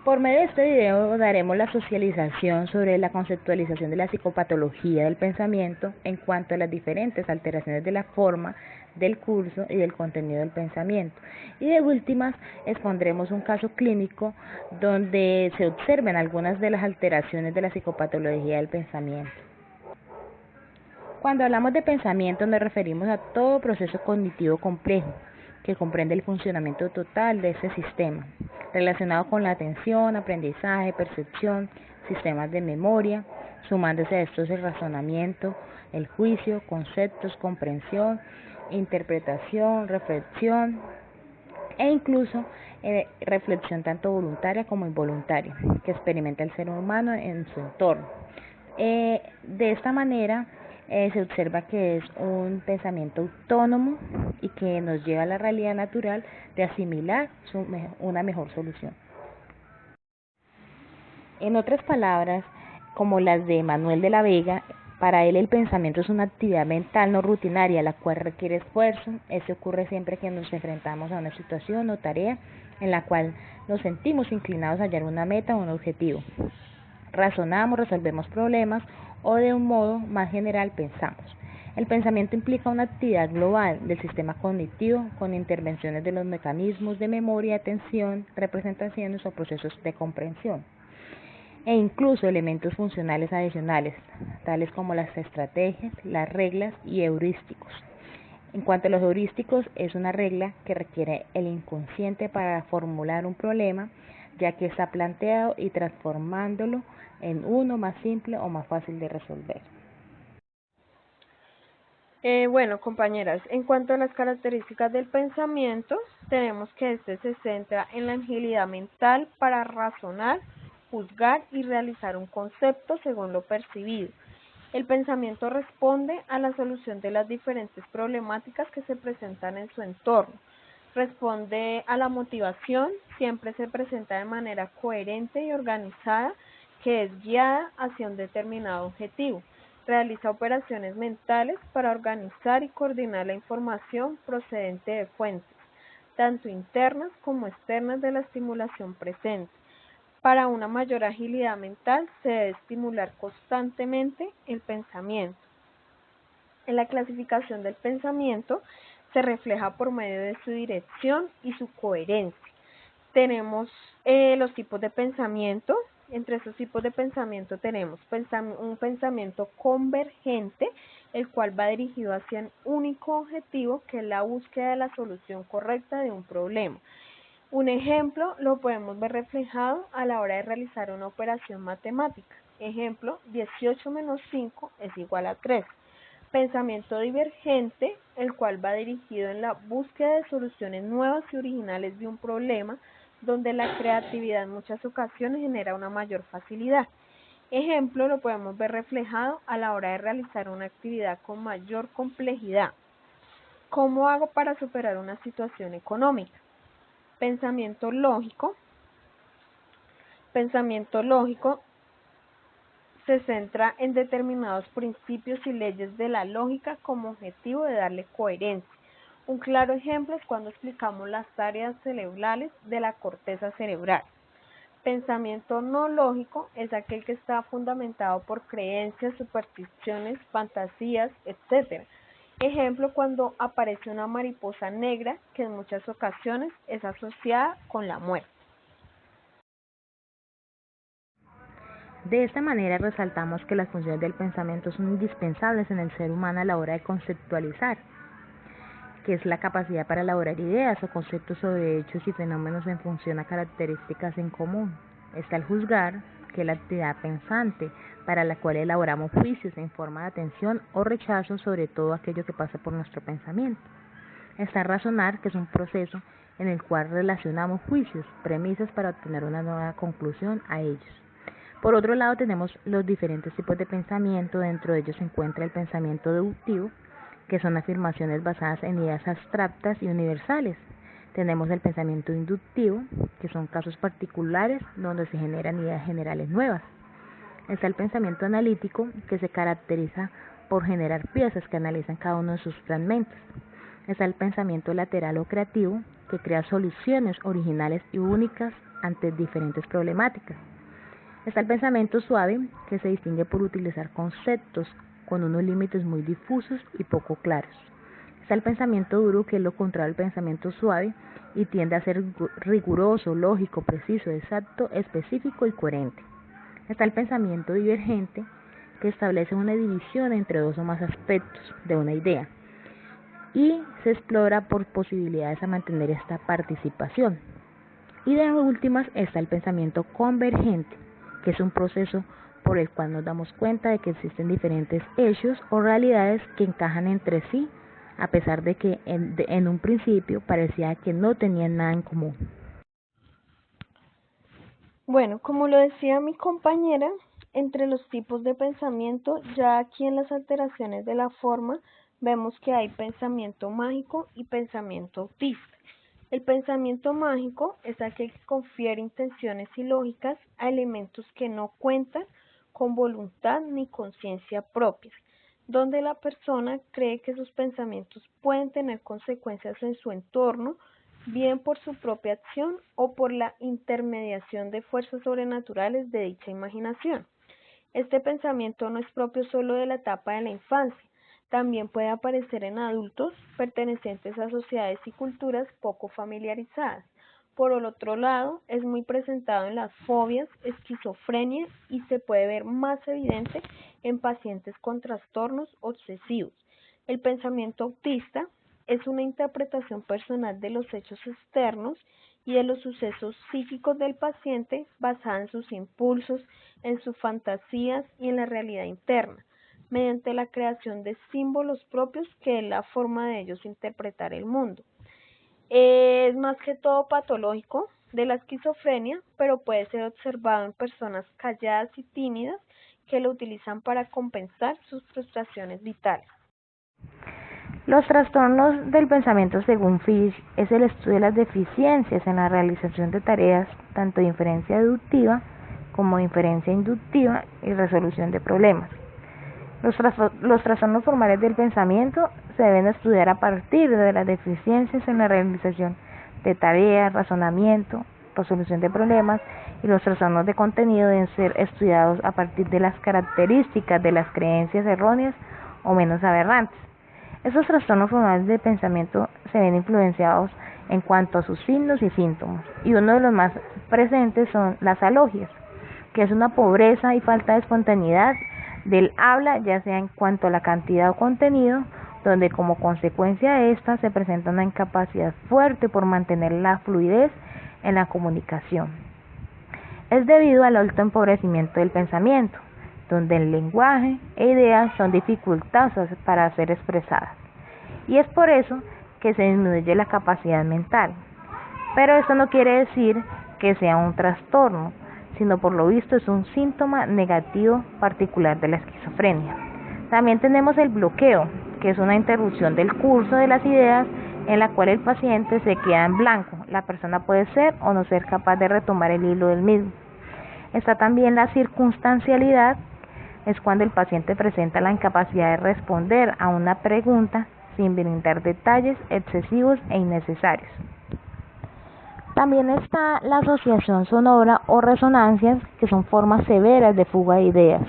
Por medio de este video daremos la socialización sobre la conceptualización de la psicopatología del pensamiento en cuanto a las diferentes alteraciones de la forma, del curso y del contenido del pensamiento. Y de últimas expondremos un caso clínico donde se observen algunas de las alteraciones de la psicopatología del pensamiento. Cuando hablamos de pensamiento nos referimos a todo proceso cognitivo complejo que comprende el funcionamiento total de ese sistema, relacionado con la atención, aprendizaje, percepción, sistemas de memoria, sumándose a estos el razonamiento, el juicio, conceptos, comprensión, interpretación, reflexión e incluso reflexión tanto voluntaria como involuntaria que experimenta el ser humano en su entorno. De esta manera se observa que es un pensamiento autónomo y que nos lleva a la realidad natural de asimilar una mejor solución. En otras palabras, como las de Manuel de la Vega, para él el pensamiento es una actividad mental no rutinaria, la cual requiere esfuerzo. Eso ocurre siempre que nos enfrentamos a una situación o tarea en la cual nos sentimos inclinados a hallar una meta o un objetivo. Razonamos, resolvemos problemas o de un modo más general pensamos. El pensamiento implica una actividad global del sistema cognitivo con intervenciones de los mecanismos de memoria, atención, representaciones o procesos de comprensión e incluso elementos funcionales adicionales, tales como las estrategias, las reglas y heurísticos. En cuanto a los heurísticos, es una regla que requiere el inconsciente para formular un problema, ya que está planteado y transformándolo en uno más simple o más fácil de resolver. Bueno, compañeras, en cuanto a las características del pensamiento, tenemos que este se centra en la agilidad mental para razonar, juzgar y realizar un concepto según lo percibido. El pensamiento responde a la solución de las diferentes problemáticas que se presentan en su entorno. Responde a la motivación, siempre se presenta de manera coherente y organizada, que es guiada hacia un determinado objetivo. Realiza operaciones mentales para organizar y coordinar la información procedente de fuentes, tanto internas como externas de la estimulación presente. Para una mayor agilidad mental se debe estimular constantemente el pensamiento. En la clasificación del pensamiento se refleja por medio de su dirección y su coherencia. Tenemos los tipos de pensamiento. Entre esos tipos de pensamiento tenemos un pensamiento convergente, el cual va dirigido hacia un único objetivo, que es la búsqueda de la solución correcta de un problema. Un ejemplo lo podemos ver reflejado a la hora de realizar una operación matemática. Ejemplo, 18 menos 5 es igual a 3. Pensamiento divergente, el cual va dirigido en la búsqueda de soluciones nuevas y originales de un problema, donde la creatividad en muchas ocasiones genera una mayor facilidad. Ejemplo, lo podemos ver reflejado a la hora de realizar una actividad con mayor complejidad. ¿Cómo hago para superar una situación económica? Pensamiento lógico. Pensamiento lógico se centra en determinados principios y leyes de la lógica como objetivo de darle coherencia. Un claro ejemplo es cuando explicamos las áreas cerebrales de la corteza cerebral. Pensamiento no lógico es aquel que está fundamentado por creencias, supersticiones, fantasías, etc. Ejemplo, cuando aparece una mariposa negra, que en muchas ocasiones es asociada con la muerte. De esta manera resaltamos que las funciones del pensamiento son indispensables en el ser humano a la hora de conceptualizar, que es la capacidad para elaborar ideas o conceptos sobre hechos y fenómenos en función a características en común. Está el juzgar, que es la actividad pensante, para la cual elaboramos juicios en forma de atención o rechazo sobre todo aquello que pasa por nuestro pensamiento. Está el razonar, que es un proceso en el cual relacionamos juicios, premisas para obtener una nueva conclusión a ellos. Por otro lado, tenemos los diferentes tipos de pensamiento. Dentro de ellos se encuentra el pensamiento deductivo, que son afirmaciones basadas en ideas abstractas y universales. Tenemos el pensamiento inductivo, que son casos particulares donde se generan ideas generales nuevas. Está el pensamiento analítico, que se caracteriza por generar piezas que analizan cada uno de sus fragmentos. Está el pensamiento lateral o creativo, que crea soluciones originales y únicas ante diferentes problemáticas. Está el pensamiento suave, que se distingue por utilizar conceptos con unos límites muy difusos y poco claros. Está el pensamiento duro, que es lo contrario al pensamiento suave y tiende a ser riguroso, lógico, preciso, exacto, específico y coherente. Está el pensamiento divergente, que establece una división entre dos o más aspectos de una idea y se explora por posibilidades a mantener esta participación. Y de últimas está el pensamiento convergente, que es un proceso por el cual nos damos cuenta de que existen diferentes hechos o realidades que encajan entre sí, a pesar de que en un principio parecía que no tenían nada en común. Bueno, como lo decía mi compañera, entre los tipos de pensamiento, ya aquí en las alteraciones de la forma, vemos que hay pensamiento mágico y pensamiento autista. El pensamiento mágico es aquel que confiere intenciones y lógicas a elementos que no cuentan con voluntad ni conciencia propias, donde la persona cree que sus pensamientos pueden tener consecuencias en su entorno, bien por su propia acción o por la intermediación de fuerzas sobrenaturales de dicha imaginación. Este pensamiento no es propio solo de la etapa de la infancia, también puede aparecer en adultos pertenecientes a sociedades y culturas poco familiarizadas. Por el otro lado, es muy presentado en las fobias, esquizofrenia y se puede ver más evidente en pacientes con trastornos obsesivos. El pensamiento autista es una interpretación personal de los hechos externos y de los sucesos psíquicos del paciente basada en sus impulsos, en sus fantasías y en la realidad interna, mediante la creación de símbolos propios que es la forma de ellos interpretar el mundo. Es más que todo patológico de la esquizofrenia, pero puede ser observado en personas calladas y tímidas que lo utilizan para compensar sus frustraciones vitales. Los trastornos del pensamiento, según Fish, es el estudio de las deficiencias en la realización de tareas, tanto de inferencia deductiva como de inferencia inductiva y resolución de problemas. Los trastornos formales del pensamiento se deben estudiar a partir de las deficiencias en la realización de tareas, razonamiento, resolución de problemas, y los trastornos de contenido deben ser estudiados a partir de las características de las creencias erróneas o menos aberrantes. Estos trastornos formales del pensamiento se ven influenciados en cuanto a sus signos y síntomas, y uno de los más presentes son las alogias, que es una pobreza y falta de espontaneidad del habla, ya sea en cuanto a la cantidad o contenido, donde como consecuencia de esta se presenta una incapacidad fuerte por mantener la fluidez en la comunicación. Es debido al alto empobrecimiento del pensamiento, donde el lenguaje e ideas son dificultosas para ser expresadas, y es por eso que se disminuye la capacidad mental. Pero esto no quiere decir que sea un trastorno, sino por lo visto es un síntoma negativo particular de la esquizofrenia. También tenemos el bloqueo, que es una interrupción del curso de las ideas en la cual el paciente se queda en blanco. La persona puede ser o no ser capaz de retomar el hilo del mismo. Está también la circunstancialidad, es cuando el paciente presenta la incapacidad de responder a una pregunta sin brindar detalles excesivos e innecesarios. También está la asociación sonora o resonancias, que son formas severas de fuga de ideas.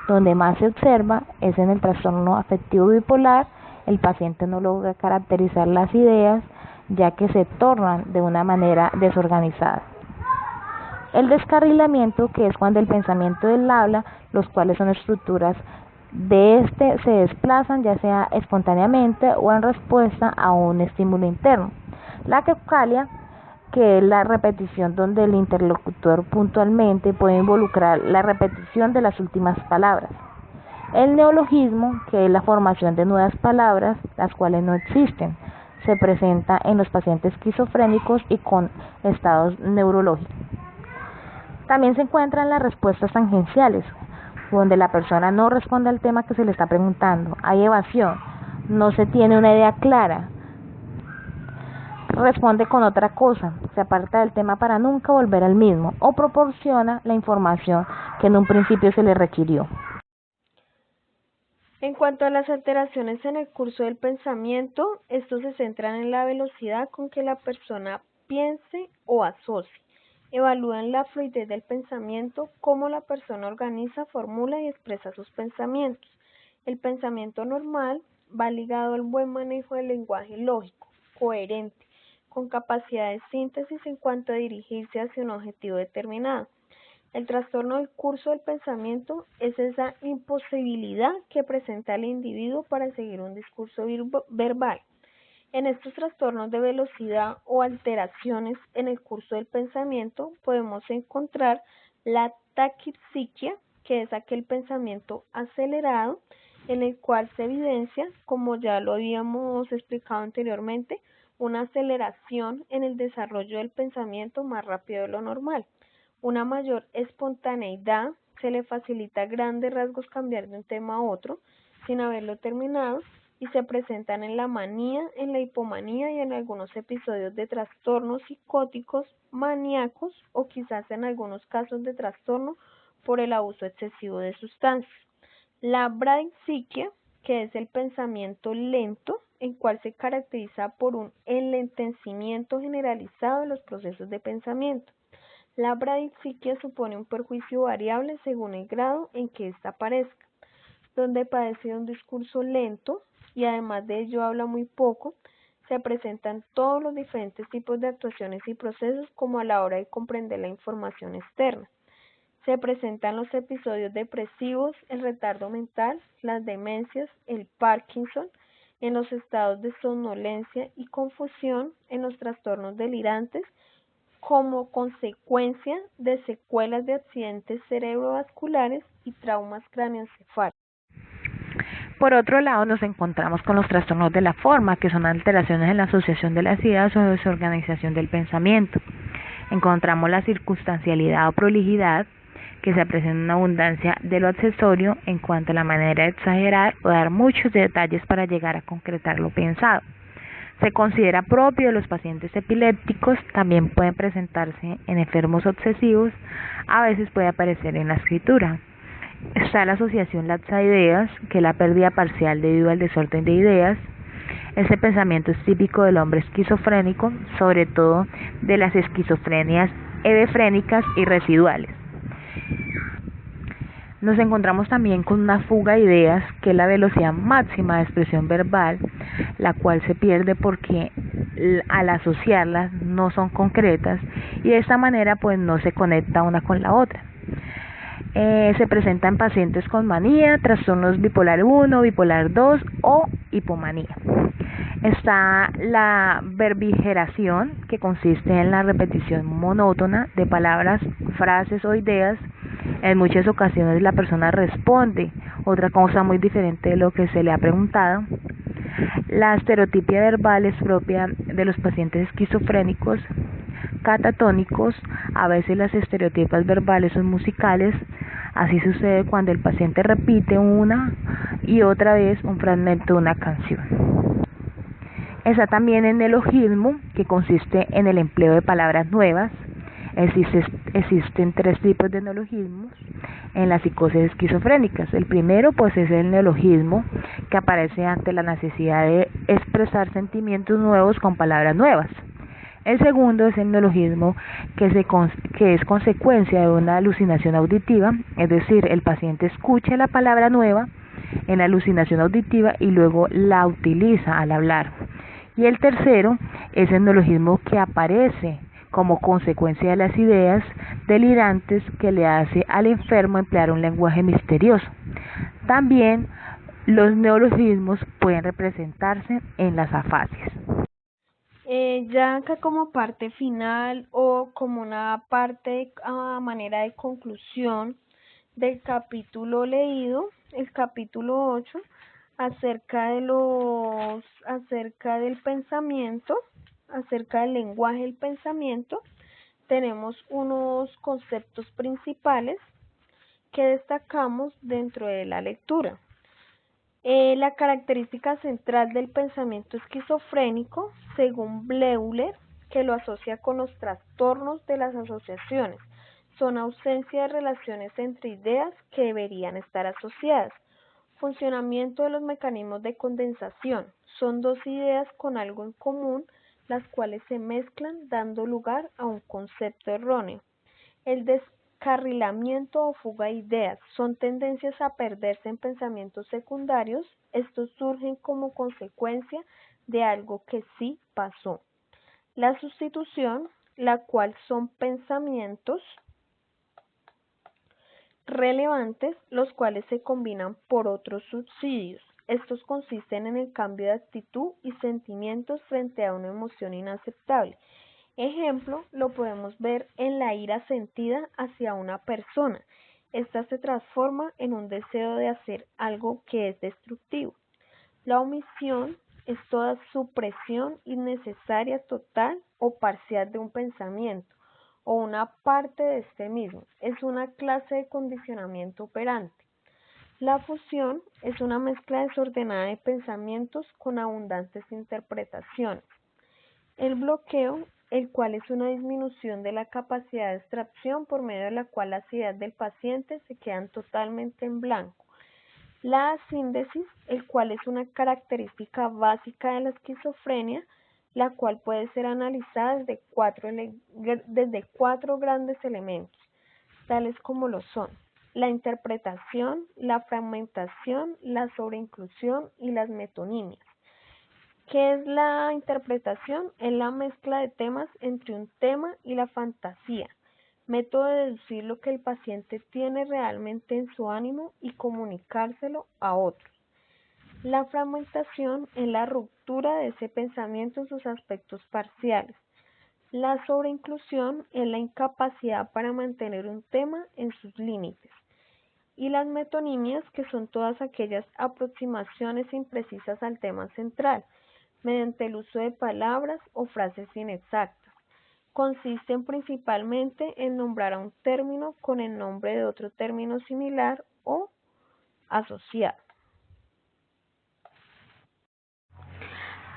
Donde más se observa es en el trastorno afectivo bipolar. El paciente no logra caracterizar las ideas, ya que se tornan de una manera desorganizada. El descarrilamiento, que es cuando el pensamiento del habla, los cuales son estructuras de este, se desplazan ya sea espontáneamente o en respuesta a un estímulo interno. La quefalia, que es la repetición donde el interlocutor puntualmente puede involucrar la repetición de las últimas palabras. El neologismo, que es la formación de nuevas palabras, las cuales no existen, se presenta en los pacientes esquizofrénicos y con estados neurológicos. También se encuentran las respuestas tangenciales, donde la persona no responde al tema que se le está preguntando. Hay evasión, no se tiene una idea clara, responde con otra cosa, se aparta del tema para nunca volver al mismo, o proporciona la información que en un principio se le requirió. En cuanto a las alteraciones en el curso del pensamiento, estos se centran en la velocidad con que la persona piense o asocie. Evalúan la fluidez del pensamiento, cómo la persona organiza, formula y expresa sus pensamientos. El pensamiento normal va ligado al buen manejo del lenguaje lógico, coherente, con capacidad de síntesis en cuanto a dirigirse hacia un objetivo determinado. El trastorno del curso del pensamiento es esa imposibilidad que presenta el individuo para seguir un discurso verbal. En estos trastornos de velocidad o alteraciones en el curso del pensamiento podemos encontrar la taquipsiquia, que es aquel pensamiento acelerado en el cual se evidencia, como ya lo habíamos explicado anteriormente, una aceleración en el desarrollo del pensamiento más rápido de lo normal. Una mayor espontaneidad, se le facilita a grandes rasgos cambiar de un tema a otro sin haberlo terminado y se presentan en la manía, en la hipomanía y en algunos episodios de trastornos psicóticos, maníacos o quizás en algunos casos de trastorno por el abuso excesivo de sustancias. La bradypsiquia, que es el pensamiento lento, en cual se caracteriza por un enlentecimiento generalizado de los procesos de pensamiento. La bradypsiquia supone un perjuicio variable según el grado en que ésta aparezca, donde padece un discurso lento y además de ello habla muy poco. Se presentan todos los diferentes tipos de actuaciones y procesos como a la hora de comprender la información externa. Se presentan los episodios depresivos, el retardo mental, las demencias, el Parkinson, en los estados de somnolencia y confusión, en los trastornos delirantes, como consecuencia de secuelas de accidentes cerebrovasculares y traumas craneoencefálicos. Por otro lado, nos encontramos con los trastornos de la forma, que son alteraciones en la asociación de las ideas o desorganización del pensamiento. Encontramos la circunstancialidad o prolijidad, que se aprecia en una abundancia de lo accesorio en cuanto a la manera de exagerar o dar muchos detalles para llegar a concretar lo pensado. Se considera propio de los pacientes epilépticos, también pueden presentarse en enfermos obsesivos, a veces puede aparecer en la escritura. Está la asociación laxa de ideas, que es la pérdida parcial debido al desorden de ideas. Este pensamiento es típico del hombre esquizofrénico, sobre todo de las esquizofrenias hebefrénicas y residuales. Nos encontramos también con una fuga de ideas, que es la velocidad máxima de expresión verbal, la cual se pierde porque al asociarlas no son concretas y de esta manera pues no se conecta una con la otra. Se presenta en pacientes con manía, trastornos bipolar 1, bipolar 2 o hipomanía. Está la verbigeración, que consiste en la repetición monótona de palabras, frases o ideas. En muchas ocasiones la persona responde otra cosa muy diferente de lo que se le ha preguntado. La estereotipia verbal es propia de los pacientes esquizofrénicos catatónicos. A veces las estereotipas verbales son musicales. Así sucede cuando el paciente repite una y otra vez un fragmento de una canción. Está también el neologismo, que consiste en el empleo de palabras nuevas. Existen tres tipos de neologismos en las psicosis esquizofrénicas. El primero pues es el neologismo, que aparece ante la necesidad de expresar sentimientos nuevos con palabras nuevas. El segundo es el neologismo, que es consecuencia de una alucinación auditiva, es decir, el paciente escucha la palabra nueva en la alucinación auditiva y luego la utiliza al hablar. Y el tercero es el neologismo que aparece como consecuencia de las ideas delirantes que le hace al enfermo emplear un lenguaje misterioso. También los neologismos pueden representarse en las afasias. Ya acá como parte final o como una parte a manera de conclusión del capítulo leído, el capítulo 8, acerca del pensamiento, acerca del lenguaje del pensamiento, tenemos unos conceptos principales que destacamos dentro de la lectura. La característica central del pensamiento esquizofrénico, según Bleuler, que lo asocia con los trastornos de las asociaciones, son ausencia de relaciones entre ideas que deberían estar asociadas, Funcionamiento de los mecanismos de condensación. Son dos ideas con algo en común, las cuales se mezclan dando lugar a un concepto erróneo. El descarrilamiento o fuga de ideas son tendencias a perderse en pensamientos secundarios. Estos surgen como consecuencia de algo que sí pasó. La sustitución, la cual son pensamientos relevantes, los cuales se combinan por otros subsidios. Estos consisten en el cambio de actitud y sentimientos frente a una emoción inaceptable. Ejemplo, lo podemos ver en la ira sentida hacia una persona. Esta se transforma en un deseo de hacer algo que es destructivo. La omisión es toda supresión innecesaria, total o parcial de un pensamiento o una parte de este mismo. Es una clase de condicionamiento operante. La fusión es una mezcla desordenada de pensamientos con abundantes interpretaciones. El bloqueo, el cual es una disminución de la capacidad de abstracción por medio de la cual las ideas del paciente se quedan totalmente en blanco. La asíntesis, el cual es una característica básica de la esquizofrenia, la cual puede ser analizada desde cuatro grandes elementos, tales como lo son la interpretación, la fragmentación, la sobreinclusión y las metonimias. ¿Qué es la interpretación? Es la mezcla de temas entre un tema y la fantasía, método de deducir lo que el paciente tiene realmente en su ánimo y comunicárselo a otros. La fragmentación es la ruptura de ese pensamiento en sus aspectos parciales. La sobreinclusión es la incapacidad para mantener un tema en sus límites. Y las metonimias, que son todas aquellas aproximaciones imprecisas al tema central, mediante el uso de palabras o frases inexactas. Consisten principalmente en nombrar a un término con el nombre de otro término similar o asociado.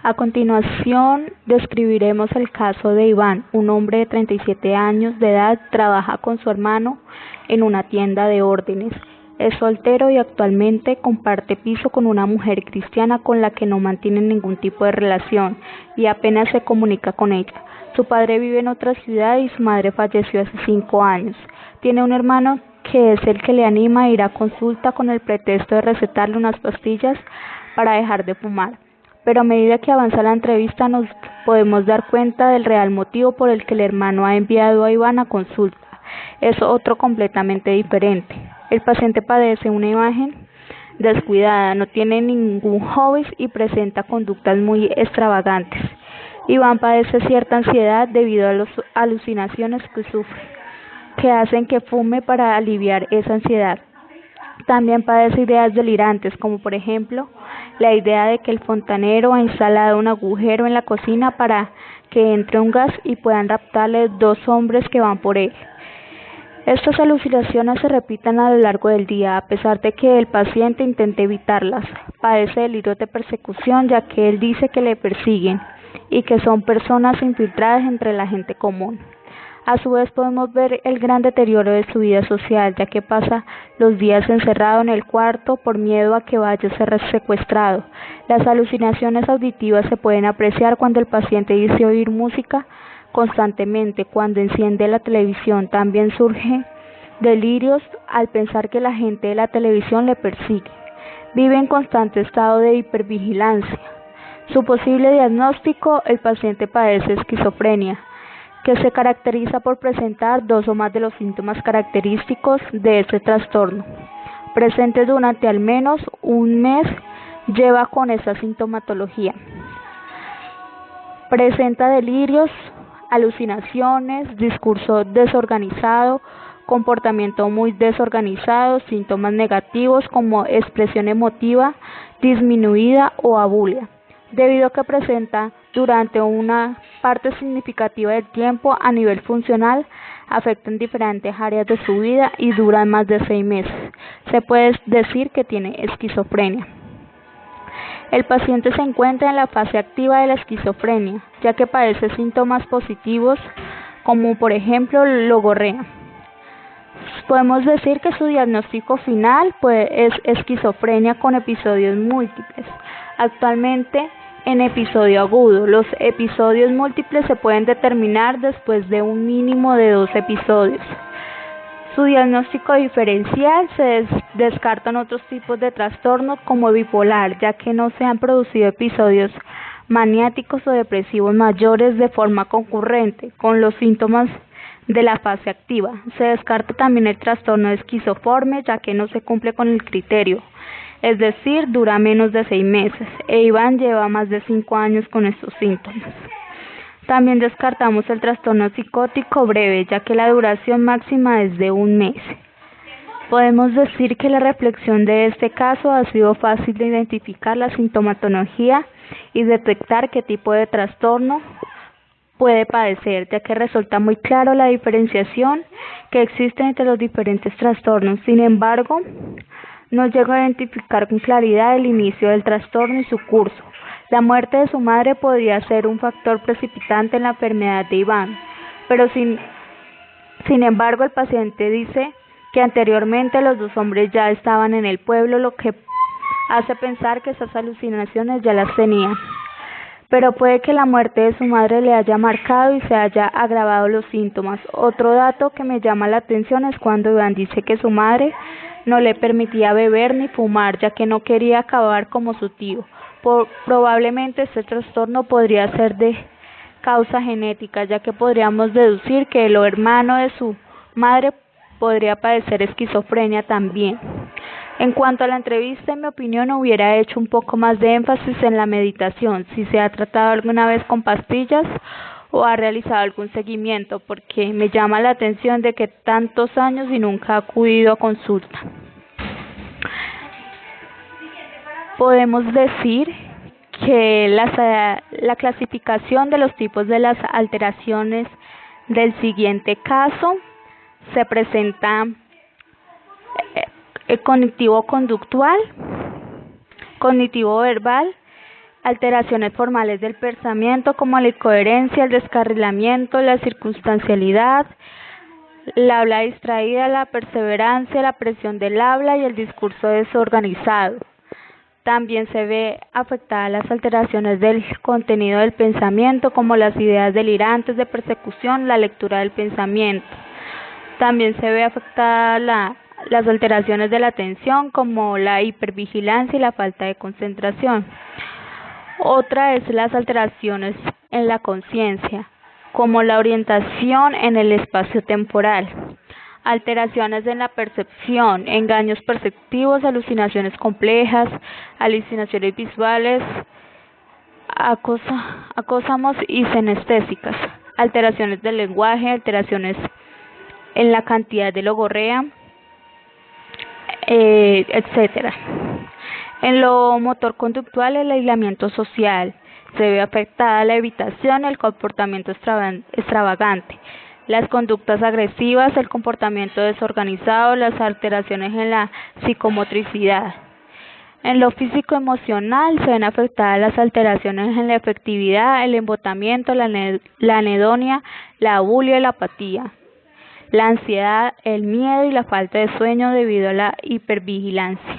A continuación, describiremos el caso de Iván, un hombre de 37 años de edad, trabaja con su hermano en una tienda de órdenes. Es soltero y actualmente comparte piso con una mujer cristiana con la que no mantiene ningún tipo de relación y apenas se comunica con ella. Su padre vive en otra ciudad y su madre falleció hace 5 años. Tiene un hermano que es el que le anima a ir a consulta con el pretexto de recetarle unas pastillas para dejar de fumar. Pero a medida que avanza la entrevista nos podemos dar cuenta del real motivo por el que el hermano ha enviado a Iván a consulta. Es otro completamente diferente. El paciente padece una imagen descuidada, no tiene ningún hobby y presenta conductas muy extravagantes. Iván padece cierta ansiedad debido a las alucinaciones que sufre, que hacen que fume para aliviar esa ansiedad. También padece ideas delirantes, como por ejemplo, la idea de que el fontanero ha instalado un agujero en la cocina para que entre un gas y puedan raptarle 2 hombres que van por él. Estas alucinaciones se repiten a lo largo del día, a pesar de que el paciente intente evitarlas. Padece delirios de persecución, ya que él dice que le persiguen y que son personas infiltradas entre la gente común. A su vez podemos ver el gran deterioro de su vida social, ya que pasa los días encerrado en el cuarto por miedo a que vaya a ser secuestrado. Las alucinaciones auditivas se pueden apreciar cuando el paciente dice oír música constantemente, cuando enciende la televisión. También surgen delirios al pensar que la gente de la televisión le persigue. Vive en constante estado de hipervigilancia. Su posible diagnóstico: el paciente padece esquizofrenia, que se caracteriza por presentar 2 o más de los síntomas característicos de este trastorno. Presente durante al menos un mes, lleva con esa sintomatología. Presenta delirios, alucinaciones, discurso desorganizado, comportamiento muy desorganizado, síntomas negativos como expresión emotiva disminuida o abulia, debido a que presenta durante una parte significativa del tiempo a nivel funcional, afectan diferentes áreas de su vida y duran más de 6 meses. Se puede decir que tiene esquizofrenia. El paciente se encuentra en la fase activa de la esquizofrenia, ya que padece síntomas positivos como por ejemplo logorrea. Podemos decir que su diagnóstico final es esquizofrenia con episodios múltiples. Actualmente en episodio agudo. Los episodios múltiples se pueden determinar después de un mínimo de 2 episodios. Su diagnóstico diferencial se descartan otros tipos de trastornos como bipolar, ya que no se han producido episodios maniáticos o depresivos mayores de forma concurrente con los síntomas de la fase activa. Se descarta también el trastorno esquizoforme, ya que no se cumple con el criterio, es decir, dura menos de 6 meses, e Iván lleva más de 5 años con estos síntomas. También descartamos el trastorno psicótico breve, ya que la duración máxima es de 1 mes. Podemos decir que la reflexión de este caso ha sido fácil de identificar la sintomatología y detectar qué tipo de trastorno puede padecer, ya que resulta muy claro la diferenciación que existe entre los diferentes trastornos. Sin embargo, no llega a identificar con claridad el inicio del trastorno y su curso. La muerte de su madre podría ser un factor precipitante en la enfermedad de Iván, pero sin embargo el paciente dice que anteriormente los 2 hombres ya estaban en el pueblo, lo que hace pensar que esas alucinaciones ya las tenía. Pero puede que la muerte de su madre le haya marcado y se haya agravado los síntomas. Otro dato que me llama la atención es cuando Iván dice que su madre no le permitía beber ni fumar, ya que no quería acabar como su tío. Probablemente este trastorno podría ser de causa genética, ya que podríamos deducir que el hermano de su madre podría padecer esquizofrenia también. En cuanto a la entrevista, en mi opinión, hubiera hecho un poco más de énfasis en la meditación, si se ha tratado alguna vez con pastillas o ha realizado algún seguimiento, porque me llama la atención de que tantos años y nunca ha acudido a consulta. Podemos decir que la clasificación de los tipos de las alteraciones del siguiente caso se presenta cognitivo-conductual, cognitivo-verbal, alteraciones formales del pensamiento como la incoherencia, el descarrilamiento, la circunstancialidad, la habla distraída, la perseverancia, la presión del habla y el discurso desorganizado. También se ve afectadas las alteraciones del contenido del pensamiento como las ideas delirantes de persecución, la lectura del pensamiento. También se ve afectada las alteraciones de la atención como la hipervigilancia y la falta de concentración. Otra es las alteraciones en la conciencia, como la orientación en el espacio temporal, alteraciones en la percepción, engaños perceptivos, alucinaciones complejas, alucinaciones visuales, acosamos y sinestésicas, alteraciones del lenguaje, alteraciones en la cantidad de logorrea, etcétera. En lo motor conductual, el aislamiento social, se ve afectada la evitación, el comportamiento extravagante, las conductas agresivas, el comportamiento desorganizado, las alteraciones en la psicomotricidad. En lo físico-emocional se ven afectadas las alteraciones en la afectividad, el embotamiento, la anedonia, la bulia y la apatía, la ansiedad, el miedo y la falta de sueño debido a la hipervigilancia.